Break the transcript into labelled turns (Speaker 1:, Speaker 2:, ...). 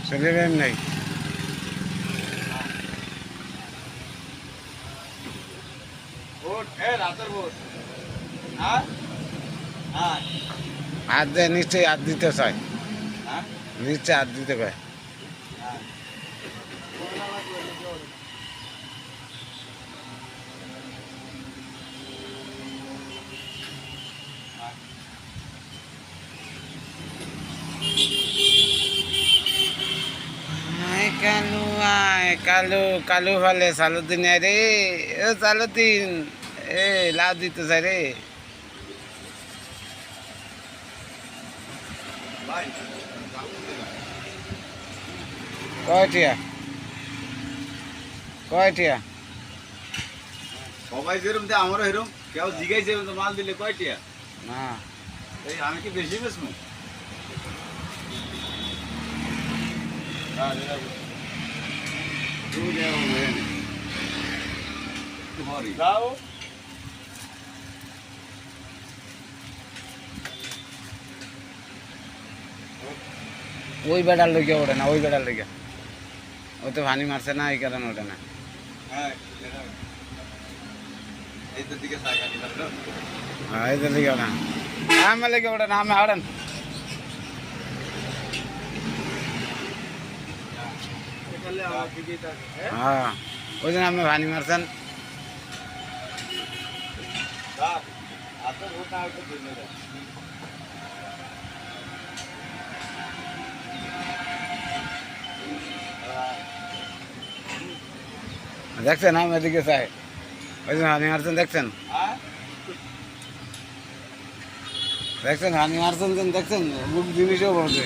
Speaker 1: শরীরের নেই। হাত দেয় নিশ্চয়ই, হাত দিতে চায়, নিশ্চয় হাত দিতে পারে। কালু আয়, কালু কালু ফেলে সালুদ্দিন রে, ও সালুদ্দিন এ লাভ দিতে চাই রে। কয়টিয়া কয়টিয়া?
Speaker 2: সবাই যেরকম দেয় আমারও এরকম, কেউ জিগাইছে মাল দিলে কয়টিয়া?
Speaker 1: না
Speaker 2: এই আমি কি বেশি বেশমু?
Speaker 1: ওই বেড়ার লেগে ওঠে না, ওই বেড়ার লেগে ও তো ভানি মারছে না, এই কারণে ওঠে না।
Speaker 2: হ্যাঁ এই তো দিকে সাইকেল
Speaker 1: হ্যাঁ এই তো লেগে ওঠে না, আমি লেগে ওঠে না, আমি হারেন। হ্যাঁ ওই জন্য আপনি ভানি মারছেন। দেখছেন আমি এদিকে চাই, ওই জন্য হানি মারছেন, দেখছেন দেখছেন হানি মারছেন, দেখছেন বুক জিনিসও বলছে।